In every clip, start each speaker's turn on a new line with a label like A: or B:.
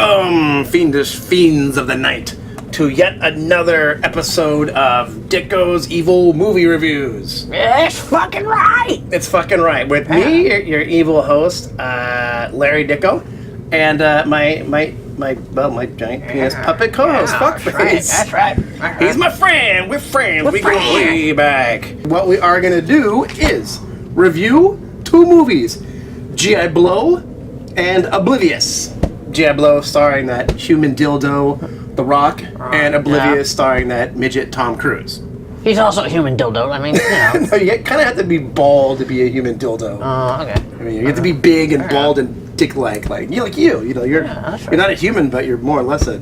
A: Welcome, fiendish fiends of the night, to yet another episode of Dicko's Evil Movie Reviews.
B: It's fucking right.
A: It's fucking right. With me, your evil host, Larry Dicko, and my giant penis puppet co-host, Fuckface.
B: That's right.
A: He's my friend. We're friends. We go way back. What we are gonna do is review two movies: G.I. Blow and Oblivious. G.I. Blow starring that human dildo, The Rock, and Oblivious starring that midget Tom Cruise.
B: He's also a human dildo. I mean, you know.
A: No, you kind of have to be bald to be a human dildo.
B: Okay.
A: I mean, you have to be big and bald and dick-like, you're not a human, but you're more or less the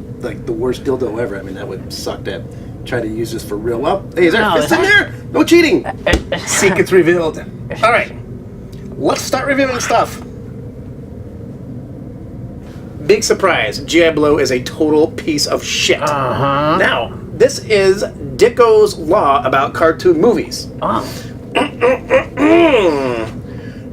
A: worst dildo ever. I mean, that would suck to try to use this for real. Well, hey, is there a fist in there? No cheating. Secrets revealed. All right, let's start reviewing stuff. Big surprise, G.I. Blow is a total piece of shit. Now, this is Dicko's law about cartoon movies.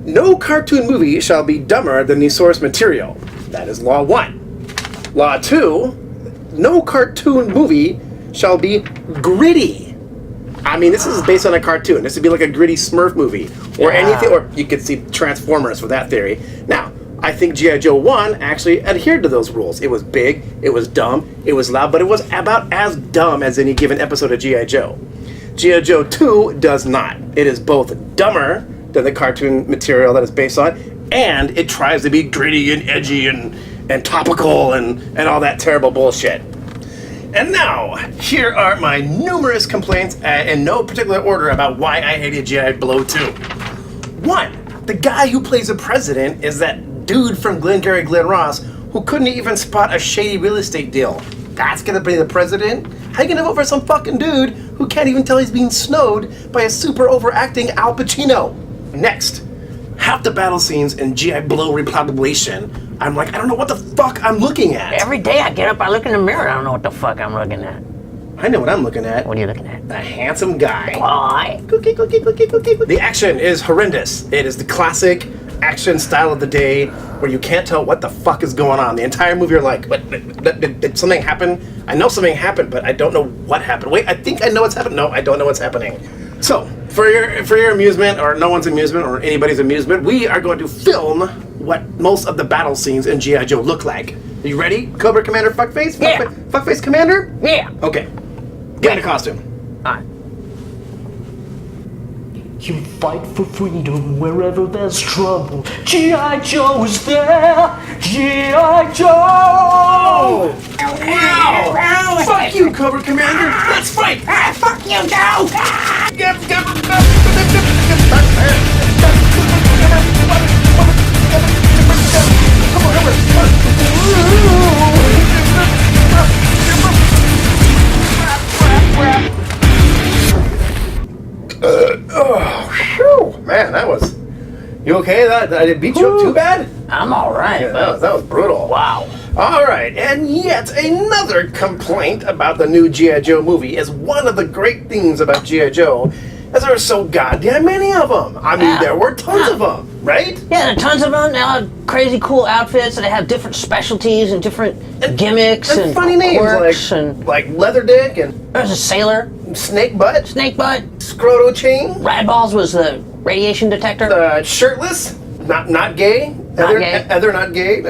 A: No cartoon movie shall be dumber than the source material. That is Law 1. Law 2, no cartoon movie shall be gritty. I mean, this is based on a cartoon. This would be like a gritty Smurf movie. Or anything, or you could see Transformers for that theory. Now, I think G.I. Joe 1 actually adhered to those rules. It was big, it was dumb, it was loud, but it was about as dumb as any given episode of G.I. Joe. G.I. Joe 2 does not. It is both dumber than the cartoon material that it's based on, and it tries to be gritty and edgy and topical and all that terrible bullshit. And now, here are my numerous complaints in no particular order about why I hated G.I. Blow 2. 1. The guy who plays the president is that dude from Glengarry Glen Ross who couldn't even spot a shady real estate deal. That's gonna be the president? How you gonna vote for some fucking dude who can't even tell he's being snowed by a super overacting Al Pacino? Next, half the battle scenes in G.I. Blow Repopulation, I'm like, I don't know what the fuck I'm looking at.
B: Every day I get up, I look in the mirror, I don't know what the fuck I'm looking at.
A: I know what I'm looking at.
B: What are you looking at?
A: A handsome guy.
B: Why?
A: Cookie. The action is horrendous. It is the classic action style of the day where you can't tell what the fuck is going on. The entire movie you're like, did something happen? I know something happened, but I don't know what happened. Wait, I think I know what's happened. No, I don't know what's happening. So, for your amusement, or no one's amusement, or anybody's amusement, we are going to film what most of the battle scenes in G.I. Joe look like. Are you ready, Cobra Commander Fuckface?
B: Yeah.
A: Fuckface Commander?
B: Yeah.
A: Okay. Get in a costume.
B: Alright.
C: You fight for freedom wherever there's trouble. G.I. Joe is there. G.I. Joe!
A: Ow! Fuck you, Cobra Commander! Let's fight!
B: Fuck you, Joe!
A: Man, that was... You okay? That I didn't beat you up too bad?
B: I'm alright.
A: Yeah, that was brutal.
B: Wow.
A: Alright, and yet another complaint about the new G.I. Joe movie is one of the great things about G.I. Joe is there are so goddamn many of them. I mean, there were tons of them, right?
B: Yeah, there are tons of them. They all have crazy cool outfits, and they have different specialties and different gimmicks and
A: funny names
B: quirks
A: like Leather Dick and
B: there's a sailor,
A: Snake Butt, Scroto Chain,
B: Radballs was the radiation detector,
A: Shirtless, not gay, Other not gay.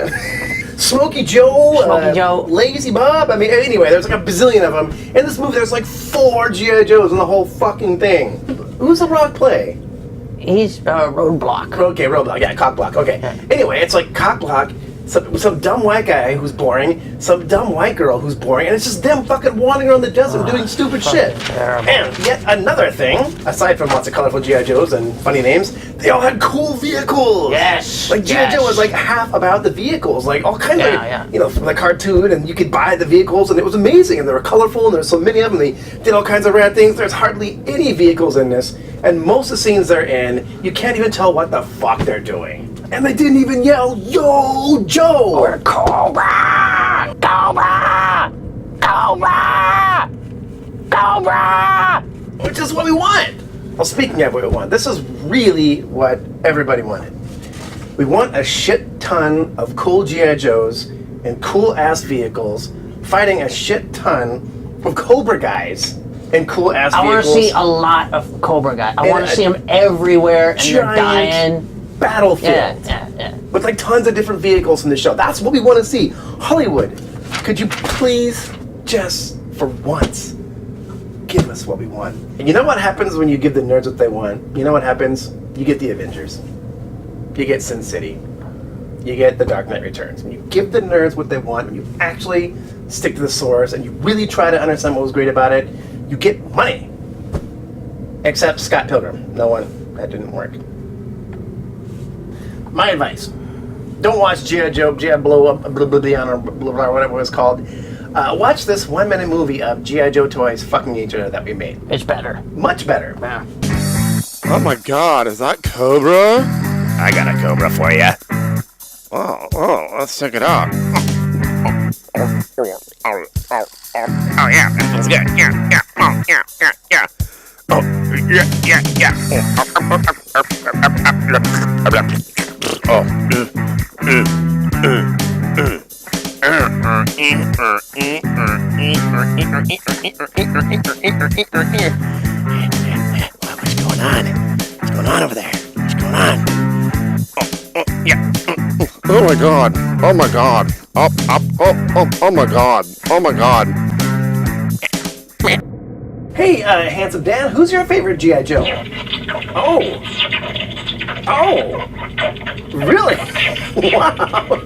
A: Smoky Joe, Lazy Bob. I mean, anyway, there's like a bazillion of them. In this movie, there's like 4 G.I. Joes in the whole fucking thing. Who's The Rock play?
B: He's Roadblock.
A: Okay, Roadblock. Yeah, Cockblock. Okay. Yeah. Anyway, it's like Cockblock, some dumb white guy who's boring, some dumb white girl who's boring, and it's just them fucking wandering around the desert doing stupid shit.
B: Terrible.
A: And yet another thing, aside from lots of colorful G.I. Joes and funny names, they all had cool vehicles.
B: Yes.
A: Like G.I. Joe was like half about the vehicles, like all kinds of, you know, from the cartoon, and you could buy the vehicles, and it was amazing, and they were colorful, and there were so many of them, they did all kinds of rad things. There's hardly any vehicles in this, and most of the scenes they're in, you can't even tell what the fuck they're doing. And they didn't even yell, "Yo, Joe!"
B: Or Cobra! Cobra! Cobra! Cobra!
A: Which is what we want. Well, speaking of what we want, this is really what everybody wanted. We want a shit ton of cool G.I. Joes in cool-ass vehicles, fighting a shit ton of Cobra guys in cool-ass
B: I
A: vehicles.
B: want to see a lot of Cobra Guy. I want to see them everywhere, and they're dying.
A: Battlefield.
B: Yeah.
A: With like tons of different vehicles in the show. That's what we want to see. Hollywood, could you please, just for once, give us what we want? And you know what happens when you give the nerds what they want? You know what happens? You get the Avengers. You get Sin City. You get The Dark Knight Returns. When you give the nerds what they want, when you actually stick to the source, and you really try to understand what was great about it, you get money. Except Scott Pilgrim. That didn't work. My advice: don't watch G.I. Joe, G.I. Blow Up, Oblivion, or blah, blah, whatever it was called. Watch this 1-minute movie of G.I. Joe toys fucking each other that we made.
B: It's better.
A: Much better.
B: Yeah.
D: Oh my god, is that Cobra?
E: I got a Cobra for you.
D: Oh, let's check it out.
E: Oh yeah, that feels good. Yeah. Oh yeah. Oh yeah.
A: What's going on? What's going on over there? What's going on?
E: Oh yeah.
D: Oh my god. Oh my god. Oh my god. Oh my god.
A: Hey, Handsome Dan, who's your favorite G.I. Joe? Oh, really? Wow.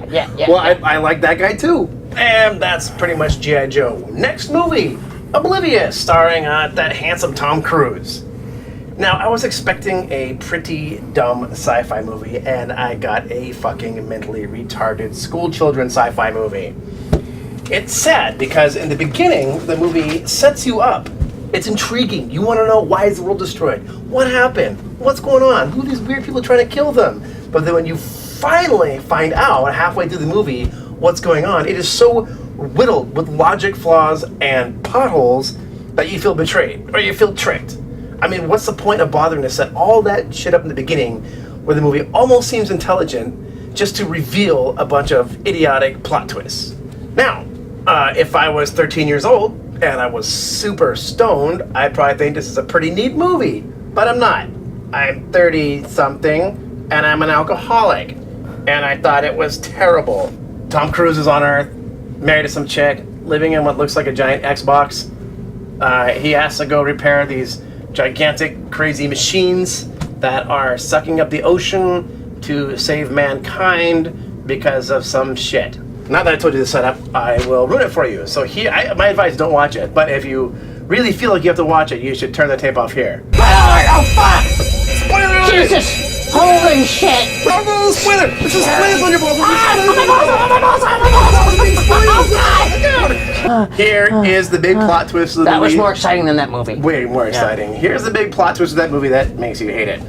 B: Yeah.
A: Well, I like that guy too. And that's pretty much G.I. Joe. Next movie, Oblivious, starring that handsome Tom Cruise. Now, I was expecting a pretty dumb sci-fi movie, and I got a fucking mentally retarded school children sci-fi movie. It's sad because in the beginning, the movie sets you up. It's intriguing. You want to know, why is the world destroyed? What happened? What's going on? Who are these weird people trying to kill them? But then when you finally find out halfway through the movie what's going on, it is so riddled with logic flaws and potholes that you feel betrayed or you feel tricked. I mean, what's the point of bothering to set all that shit up in the beginning where the movie almost seems intelligent just to reveal a bunch of idiotic plot twists? Now, if I was 13 years old and I was super stoned, I'd probably think this is a pretty neat movie. But I'm not. I'm 30-something and I'm an alcoholic. And I thought it was terrible. Tom Cruise is on Earth, married to some chick, living in what looks like a giant Xbox. He has to go repair these gigantic, crazy machines that are sucking up the ocean to save mankind because of some shit. Now that I told you the setup, I will ruin it for you. So here, my advice, don't watch it. But if you really feel like you have to watch it, you should turn the tape off here.
B: Oh, fuck!
A: Spoiler alert!
B: Jesus! Holy shit!
A: No, spoiler! This is spoilers on your balls! Here is the big plot twist of the movie.
B: That was more exciting than that movie.
A: Way more exciting. Here's the big plot twist of that movie that makes you hate it.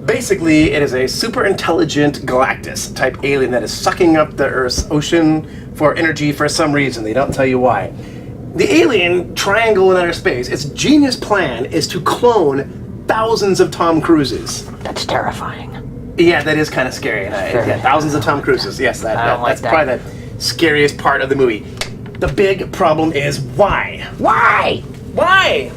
A: Basically, it is a super intelligent Galactus type alien that is sucking up the Earth's ocean for energy for some reason. They don't tell you why. The alien triangle in outer space, its genius plan is to clone thousands of Tom Cruises.
B: That's terrifying.
A: Yeah, that is kind of scary. Yeah, thousands of Tom Cruises. Yes, that's
B: that.
A: probably the scariest part of the movie. The big problem is why?
B: Why?
A: Why?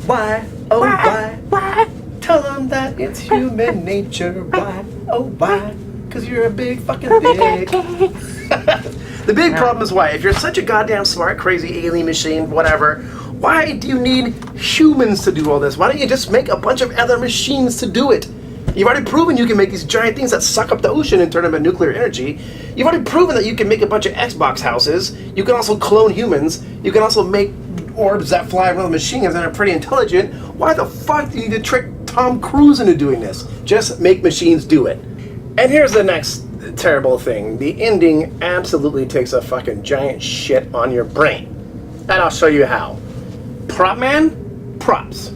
A: Why? Oh, why?
B: Why?
A: Tell them that it's human nature. Why? Oh, why? Because you're a big fucking dick. The big problem is why. If you're such a goddamn smart, crazy alien machine, whatever, why do you need humans to do all this? Why don't you just make a bunch of other machines to do it? You've already proven you can make these giant things that suck up the ocean and turn them into nuclear energy. You've already proven that you can make a bunch of Xbox houses. You can also clone humans. You can also make orbs that fly around the machines and are pretty intelligent. Why the fuck do you need to trick Tom Cruise into doing this? Just make machines do it. And here's the next terrible thing. The ending absolutely takes a fucking giant shit on your brain. And I'll show you how. Prop man? Props.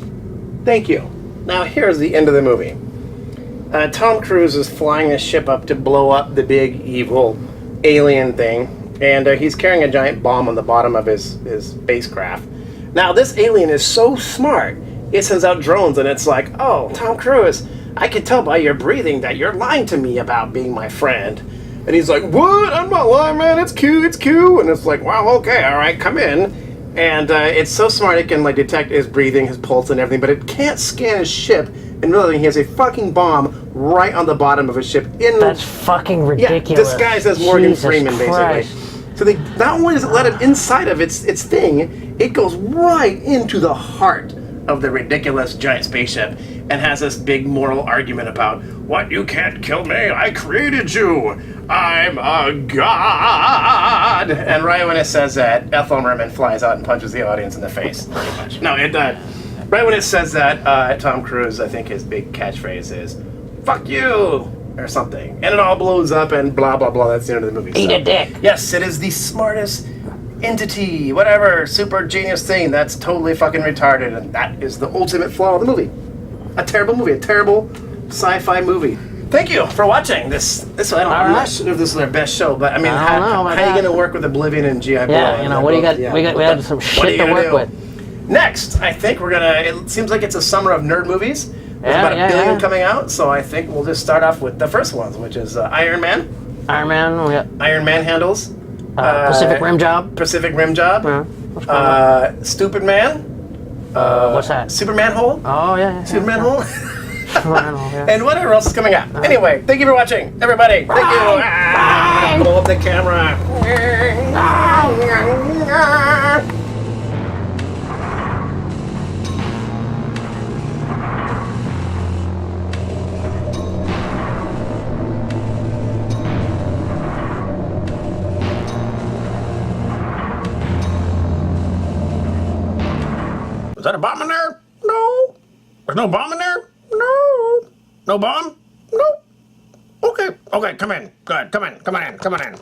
A: Thank you. Now here's the end of the movie. Tom Cruise is flying a ship up to blow up the big evil alien thing, and he's carrying a giant bomb on the bottom of his spacecraft. Now this alien is so smart, it sends out drones and it's like, oh, Tom Cruise, I can tell by your breathing that you're lying to me about being my friend. And he's like, what? I'm not lying, man. It's Q. It's Q. And it's like, wow, okay, all right, come in. And it's so smart. It can like detect his breathing, his pulse, and everything, but it can't scan his ship. And really, he has a fucking bomb right on the bottom of his ship.
B: That's fucking ridiculous.
A: Yeah, disguised as Morgan
B: Jesus
A: Freeman,
B: Christ.
A: basically. So they not only does it let it inside of its thing, it goes right into the heart of the ridiculous giant spaceship and has this big moral argument about, what, you can't kill me, I created you, I'm a god. And right when it says that, Ethel Merman flies out and punches the audience in the face, pretty much. No, right when it says that, Tom Cruise, I think his big catchphrase is, fuck you, or something. And it all blows up and blah, blah, blah. That's the end of the movie.
B: Eat a dick.
A: Yes, it is the smartest entity, whatever, super genius thing that's totally fucking retarded, and that is the ultimate flaw of the movie. A terrible movie, a terrible sci-fi movie. Thank you for watching this. I'm not sure if this is our best show, but I mean, how are you going to work with Oblivion and GI Bill?
B: Yeah, you know, what do you got? We had some shit to work with.
A: Next, I think we're gonna. It seems like it's a summer of nerd movies. There's about a billion coming out, so I think we'll just start off with the first ones, which is Iron Man.
B: Iron Man, we got
A: Iron Man handles.
B: Pacific Rim Job.
A: Pacific Rim Job. Stupid Man.
B: What's that?
A: Superman Hole.
B: Oh yeah.
A: Superman Hole.
B: Superman Hole. Yeah.
A: And whatever else is coming out. Anyway, thank you for watching, everybody. Thank you. I'm gonna blow up the camera.
E: Is that a bomb in there? No. There's no bomb in there? No. No bomb? No. Okay. Okay, come in. Good. Come on in.